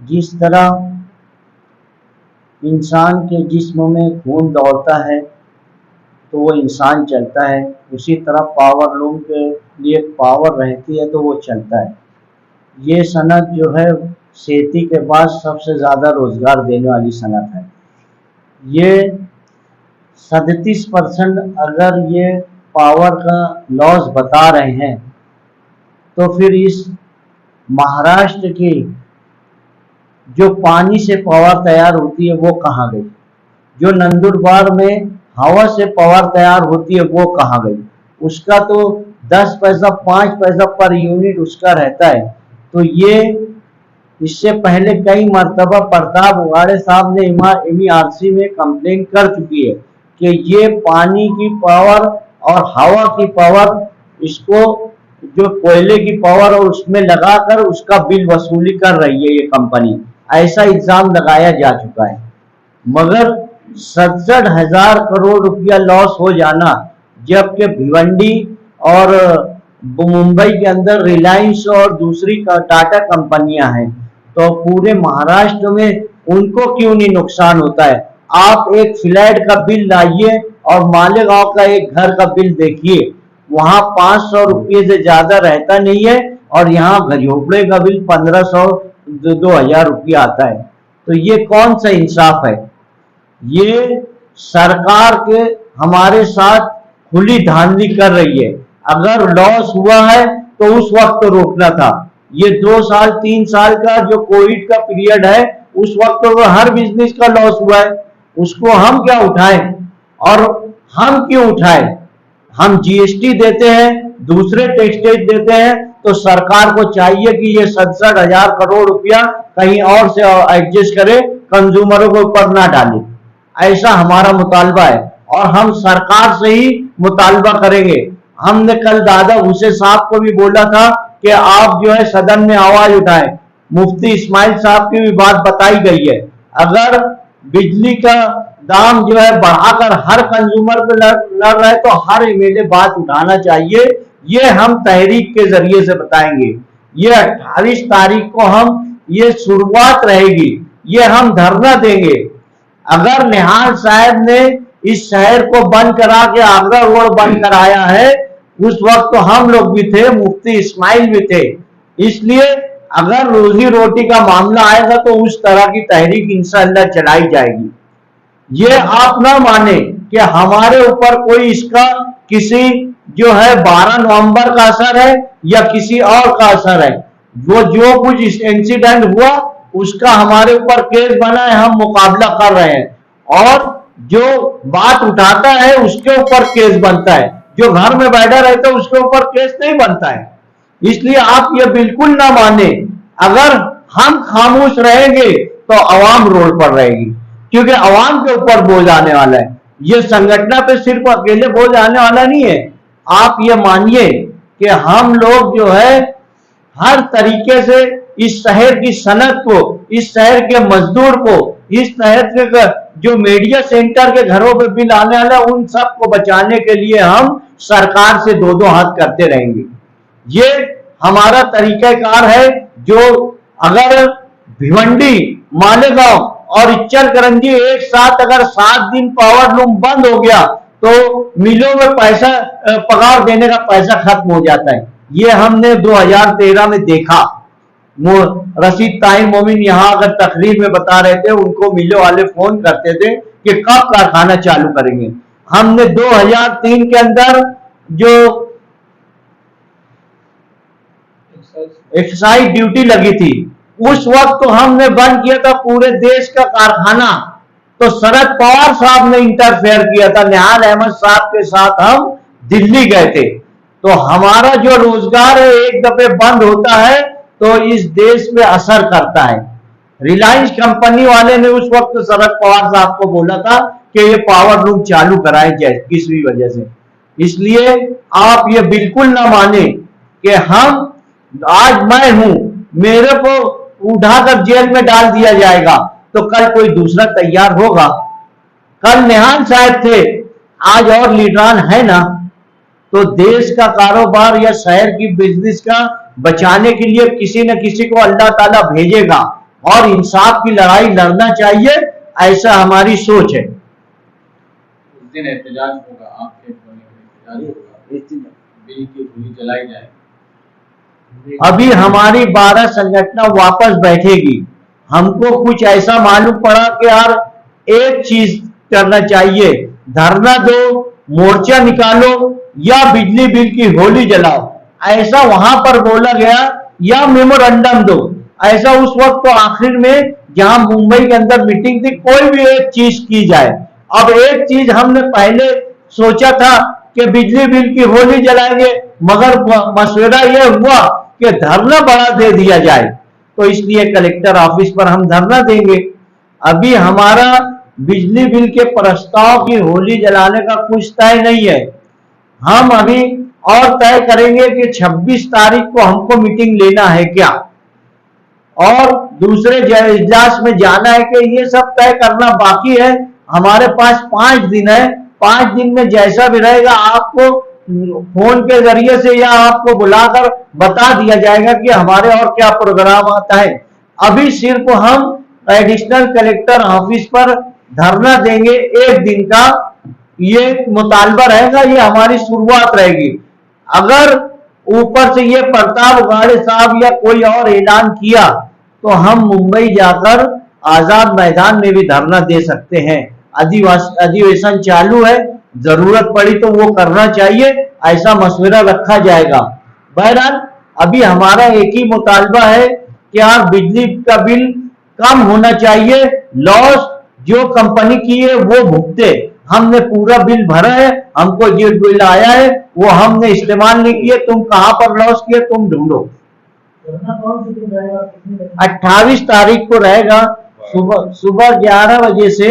जिस तरह इंसान के जिस्म में खून दौड़ता है तो वो इंसान चलता है, उसी तरह पावर लूम के लिए पावर रहती है तो वो चलता है। ये सनत जो है खेती के बाद सबसे ज़्यादा रोजगार देने वाली सनत है। ये 37% अगर ये पावर का लॉस बता रहे हैं तो फिर इस महाराष्ट्र की जो पानी से पावर तैयार होती है वो कहाँ गई? जो नंदुरबार में हवा से पावर तैयार होती है वो कहाँ गई? उसका तो 10 पैसा 5 पैसा पर यूनिट उसका रहता है। तो ये इससे पहले कई मर्तबा प्रताप उघाड़े साहब ने MERC में कंप्लेन कर चुकी है कि ये पानी की पावर और हवा की पावर, इसको जो कोयले की पावर और उसमें लगाकर उसका बिल वसूली कर रही है ये कंपनी, ऐसा इल्जाम लगाया जा चुका है। मगर 67,000 करोड़ रुपया लॉस हो जाना, जबकि भिवंडी और मुंबई के अंदर रिलायंस और दूसरी टाटा कंपनियां हैं, तो पूरे महाराष्ट्र में उनको क्यों नहीं नुकसान होता है? आप एक फ्लैट का बिल लाइए और मालेगांव का एक घर का बिल देखिए, वहां 500 रुपये से ज्यादा रहता नहीं है और यहाँ झोपड़े का बिल 1500 2000 रुपया आता है। तो ये कौन सा इंसाफ है? ये सरकार के हमारे साथ खुली धांधली कर रही है। अगर लॉस हुआ है तो उस वक्त तो रोकना था। ये 2 साल 3 साल का जो कोविड का पीरियड है उस वक्त तो हर बिजनेस का लॉस हुआ है, उसको हम क्या उठाएं? और हम क्यों उठाएं? हम GST देते हैं, दूसरे टैक्सेज देते हैं, तो सरकार को चाहिए कि ये 67,000 करोड़ रुपया कहीं और से एडजस्ट करे, कंज्यूमरों के ऊपर ना डाले। ऐसा हमारा मुतालबा है और हम सरकार से ही मुतालबा करेंगे। हमने कल दादा भूसे साहब को भी बोला था कि आप जो है सदन में आवाज उठाएं। मुफ्ती इस्माइल साहब की भी बात बताई गई है। अगर बिजली का दाम जो है बढ़ाकर हर कंज्यूमर पे लड़ रहा है तो हर MLA बात उठाना चाहिए। ये हम तहरीक के जरिए से बताएंगे। ये 28 तारीख को हम ये शुरुआत रहेगी, ये हम धरना देंगे। अगर निहाल साहब ने इस शहर को बंद करा के आगरा रोड बंद कराया है, उस वक्त तो हम लोग भी थे, मुफ्ती इस्माइल भी थे। इसलिए अगर रोजी रोटी का मामला आएगा तो उस तरह की तहरीक इंशाअल्लाह चलाई जाएगी। ये आप ना माने कि हमारे ऊपर कोई इसका किसी जो है 12 नवंबर का असर है या किसी और का असर है। वो जो कुछ इंसिडेंट हुआ उसका हमारे ऊपर केस बना है, हम मुकाबला कर रहे हैं और जो बात उठाता है उसके ऊपर केस बनता है, जो घर में बैठा रहता है उसके ऊपर केस नहीं बनता है। इसलिए आप ये बिल्कुल ना माने। अगर हम खामोश रहेंगे तो अवाम रोड पर रहेगी, क्योंकि अवाम के ऊपर बोझ आने वाला है। ये संगठन पे सिर्फ अकेले बोझ आने वाला नहीं है। आप ये मानिए कि हम लोग जो है हर तरीके से इस शहर की सनत को, इस शहर के मजदूर को, इस शहर के जो मीडिया सेंटर के घरों पे बिल आने वाला, उन सब को बचाने के लिए हम सरकार से 2-2 हाथ करते रहेंगे। ये हमारा तरीकाकार है। जो अगर भिवंडी, मालेगांव और इच्चलकरंजी एक साथ अगर 7 दिन पावर लूम बंद हो गया तो मिलों में पैसा, पगार देने का पैसा खत्म हो जाता है। ये हमने 2013 में देखा। रशीद ताहिर मोमिन यहाँ अगर तकरीर में बता रहे थे, उनको मिलों वाले फोन करते थे कि कब कारखाना चालू करेंगे। हमने 2003 के अंदर जो एक्साइज ड्यूटी लगी थी उस वक्त तो हमने बंद किया था पूरे देश का कारखाना, तो शरद पवार साहब ने इंटरफेयर किया था। निहाल अहमद साहब के साथ हम दिल्ली गए थे। तो हमारा जो रोजगार है एक दफे बंद होता है तो इस देश में असर करता है। रिलायंस कंपनी वाले ने उस वक्त शरद पवार साहब को बोला था कि ये पावर लूम चालू कराए जाए किसी वजह से। इसलिए आप ये बिल्कुल ना माने कि हम, आज मैं हूं, मेरे को उठाकर जेल में डाल दिया जाएगा तो कल कोई दूसरा तैयार होगा। कल निहाल साहब थे, आज और लीडरान है ना। तो देश का कारोबार या शहर की बिजनेस का बचाने के लिए किसी न किसी को अल्लाह ताला भेजेगा और इंसाफ की लड़ाई लड़ना चाहिए, ऐसा हमारी सोच है। उस दिन एहतजाज होगा, आपके एहतजाज होगा, बिल की होली जलाई जाएगी। अभी हमारी 12 संगठन वापस बैठेगी। हमको कुछ ऐसा मालूम पड़ा कि यार एक चीज करना चाहिए, धरना दो, मोर्चा निकालो या बिजली बिल की होली जलाओ, ऐसा वहां पर बोला गया, या मेमोरेंडम दो, ऐसा उस वक्त तो आखिर में जहां मुंबई के अंदर मीटिंग थी, कोई भी एक चीज की जाए। अब एक चीज हमने पहले सोचा था कि बिजली बिल की होली जलाएंगे, मगर मशवरा यह हुआ कि धरना बड़ा दे दिया जाए, तो इसलिए कलेक्टर ऑफिस पर हम धरना देंगे। अभी हमारा बिजली बिल के प्रस्ताव की होली जलाने का कुछ तय नहीं है। हम अभी और तय करेंगे कि 26 तारीख को हमको मीटिंग लेना है क्या, और दूसरे इजलास में जाना है कि ये सब तय करना बाकी है। हमारे पास 5 दिन है, 5 दिन में जैसा भी रहेगा आपको फोन के जरिए से या आपको बुलाकर बता दिया जाएगा कि हमारे और क्या प्रोग्राम आता है। अभी सिर्फ हम एडिशनल कलेक्टर ऑफिस पर धरना देंगे 1 दिन का, ये मुतालबा रहेगा, ये हमारी शुरुआत रहेगी। अगर ऊपर से ये प्रताप उघाड़े साहब या कोई और ऐलान किया तो हम मुंबई जाकर आजाद मैदान में भी धरना दे सकते हैं। अधिवेशन चालू है, जरूरत पड़ी तो वो करना चाहिए, ऐसा मशवरा रखा जाएगा। बहरहाल अभी हमारा एक ही मुतालबा है कि यार बिजली का बिल कम होना चाहिए, लॉस जो कंपनी की है वो भुगते। हमने पूरा बिल भरा है, हमको जो बिल आया है वो हमने इस्तेमाल नहीं किए, तुम कहां पर लॉस किए तुम ढूंढो। 28 तारीख को रहेगा, सुबह 11 बजे से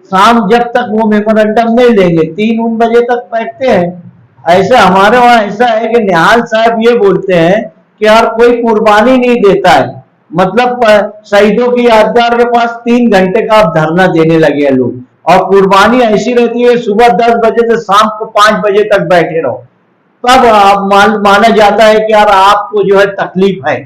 शाम जब तक वो मेमोरेंडम नहीं लेंगे, 3 बजे तक बैठते हैं। ऐसे हमारे वहां ऐसा है कि निहाल साहब ये बोलते हैं कि यार कोई कुर्बानी नहीं देता है, मतलब शहीदों की यादगार के पास 3 घंटे का आप धरना देने लगे हैं लोग, और कुर्बानी ऐसी रहती है सुबह 10 बजे से शाम को 5 बजे तक बैठे रहो, तब आप माना जाता है कि यार आपको जो है तकलीफ है।